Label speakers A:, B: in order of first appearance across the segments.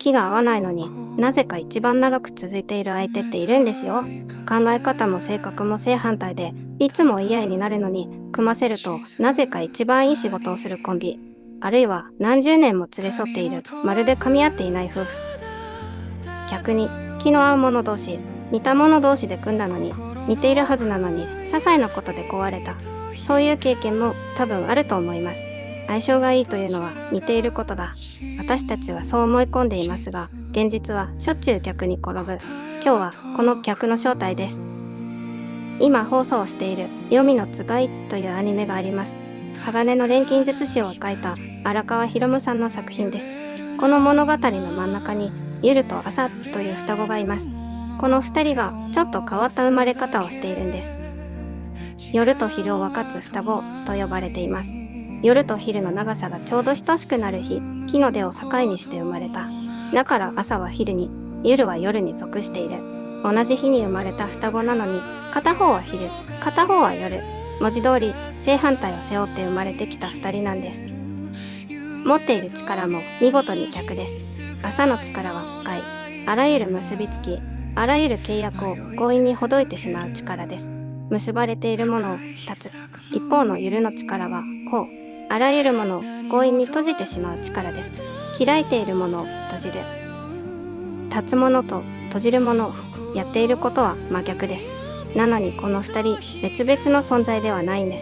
A: 気が合わないのになぜか一番長く続いている相手っているんですよ。考え方も性格も正反対でいつも嫌いになるのに組ませるとなぜか一番いい仕事をするコンビ、あるいは何十年も連れ添っているまるで噛み合っていない夫婦。逆に気の合う者同士、似た者同士で組んだのに似ているはずなのに些細なことで壊れた、そういう経験も多分あると思います。相性がいいというのは似ていることだ。私たちはそう思い込んでいますが、現実はしょっちゅう逆に転ぶ。今日はこの逆の正体です。今放送している黄泉のつがいというアニメがあります。鋼の錬金術師を描いた荒川博夢さんの作品です。この物語の真ん中にゆると朝という双子がいます。この二人がちょっと変わった生まれ方をしているんです。夜と昼を分かつ双子と呼ばれています。夜と昼の長さがちょうど等しくなる日、日の出を境にして生まれた。だから朝は昼に、夜は夜に属している。同じ日に生まれた双子なのに、片方は昼、片方は夜。文字通り正反対を背負って生まれてきた二人なんです。持っている力も見事に逆です。朝の力は深い。あらゆる結びつき、あらゆる契約を強引にほどいてしまう力です。結ばれているものを断つ。一方の夜の力はこう。あらゆるものを強引に閉じてしまう力です。開いているものを閉じる。断つものと閉じるものをやっていることは真逆です。なのにこの二人、別々の存在ではないんで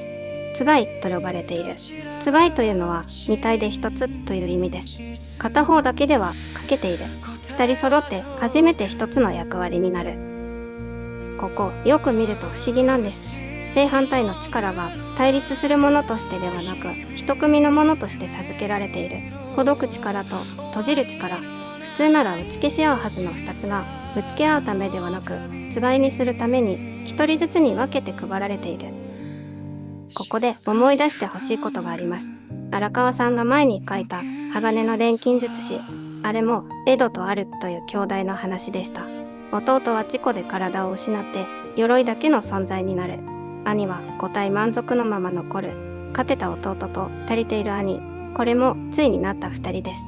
A: す。つがいと呼ばれている。つがいというのは二体で一つという意味です。片方だけでは欠けている。二人揃って初めて一つの役割になる。ここ、よく見ると不思議なんです。正反対の力が対立するものとしてではなく、一組のものとして授けられている。ほどく力と閉じる力。普通なら打ち消し合うはずの二つが、ぶつけ合うためではなく、つがいにするために一人ずつに分けて配られている。ここで思い出してほしいことがあります。荒川さんが前に書いた鋼の錬金術師。あれもエドとアルという兄弟の話でした。弟は事故で体を失って鎧だけの存在になる。兄は五体満足のまま残る。勝てた弟と足りている兄。これもついになった二人です。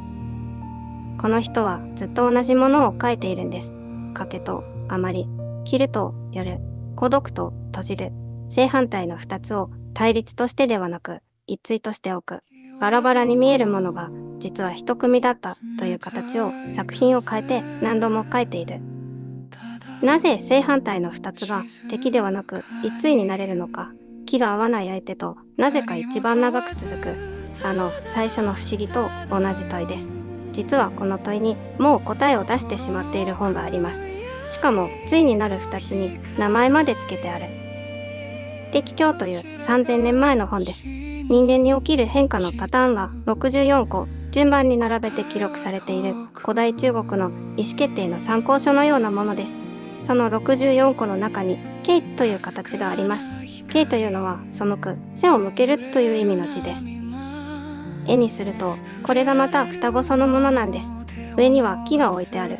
A: この人はずっと同じものを書いているんです。賭けと余り、切ると夜、孤独と閉じる。正反対の二つを対立としてではなく一対としておく。バラバラに見えるものが実は一組だったという形を作品を変えて何度も書いている。なぜ正反対の二つが敵ではなく一対になれるのか。気が合わない相手となぜか一番長く続く。最初の不思議と同じ問いです。実はこの問いにもう答えを出してしまっている本があります。しかも対になる二つに名前までつけてある。適教という3000年前の本です。人間に起きる変化のパターンが64個順番に並べて記録されている古代中国の意思決定の参考書のようなものです。その64個の中に敬という形があります。敬というのは背く、背を向けるという意味の字です。絵にするとこれがまた双子そのものなんです。上には木が置いてある。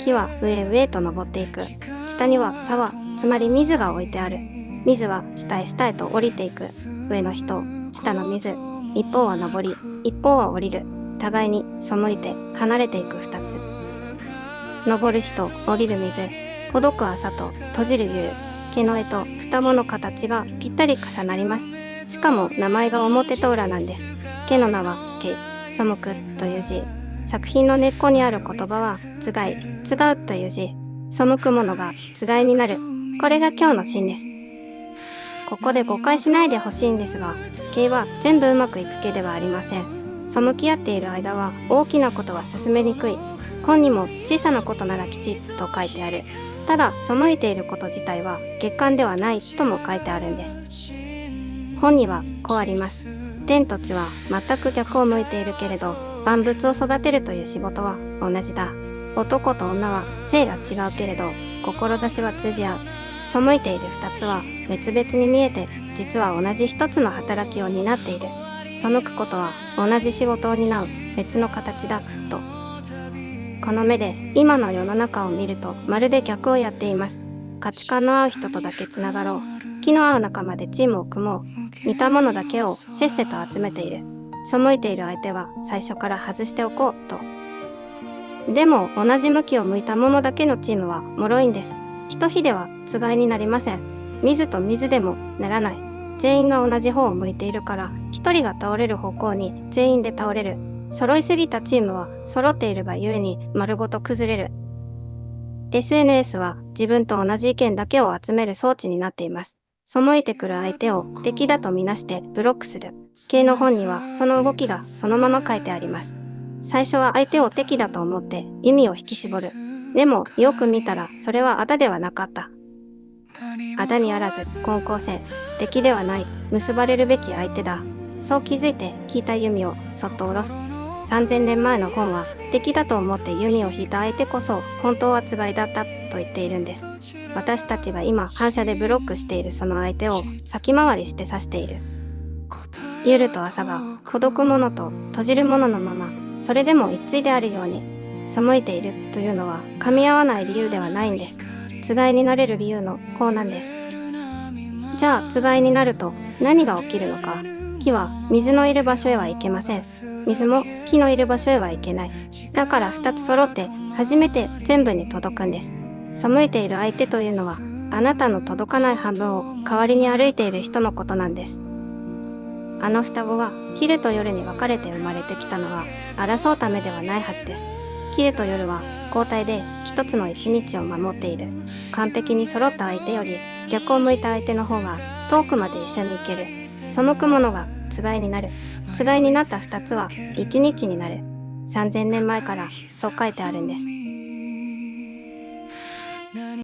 A: 木は上へ上へと登っていく。下には沢、つまり水が置いてある。水は下へ下へと降りていく。上の人、下の水。一方は登り、一方は降りる。互いに背いて離れていく二つ。登る人、降りる水。ほどく朝と閉じる夕。毛の絵と双子の形がぴったり重なります。しかも名前が表と裏なんです。毛の名は毛、背くという字。作品の根っこにある言葉はつがい、つがうという字。背くものがつがいになる。これが今日のシーンです。ここで誤解しないでほしいんですが、経は全部うまくいく毛ではありません。背き合っている間は大きなことは進めにくい。本にも小さなことなら吉と書いてある。ただ背いていること自体は月間ではないとも書いてあるんです。本にはこうあります。天と地は全く逆を向いているけれど、万物を育てるという仕事は同じだ。男と女は性が違うけれど、志は通じ合う。背いている二つは別々に見えて、実は同じ一つの働きを担っている。背くことは同じ仕事を担う別の形だと。この目で今の世の中を見るとまるで逆をやっています。価値観の合う人とだけつながろう。気の合う仲間でチームを組もう。似たものだけをせっせと集めている。背いている相手は最初から外しておこうと。でも同じ向きを向いたものだけのチームは脆いんです。一火ではつがいになりません。水と水でもならない。全員が同じ方を向いているから一人が倒れる方向に全員で倒れる。揃いすぎたチームは揃っているがゆえに丸ごと崩れる。SNS は自分と同じ意見だけを集める装置になっています。背いてくる相手を敵だとみなしてブロックする。系の本にはその動きがそのまま書いてあります。最初は相手を敵だと思って弓を引き絞る。でもよく見たらそれはあだではなかった。あだにあらず金光線、敵ではない、結ばれるべき相手だ。そう気づいて引いた弓をそっと下ろす。3000年前の本は敵だと思って弓を引いた相手こそ本当はつがいだったと言っているんです。私たちが今反射でブロックしているその相手を先回りして指している。夜と朝が孤独者と閉じる者のまま、それでも一対であるように背いているというのは噛み合わない理由ではないんです。つがいになれる理由の方なんです。じゃあつがいになると何が起きるのか。木は水のいる場所へは行けません。水も木のいる場所へは行けない。だから2つ揃って初めて全部に届くんです。背いている相手というのはあなたの届かない半分を代わりに歩いている人のことなんです。あの双子は昼と夜に分かれて生まれてきたのは争うためではないはずです。昼と夜は交代で一つの一日を守っている。完璧に揃った相手より逆を向いた相手の方が遠くまで一緒に行ける。背くものがつがいになる。つがいになった二つは一日になる。3000年前からそう書いてあるんです。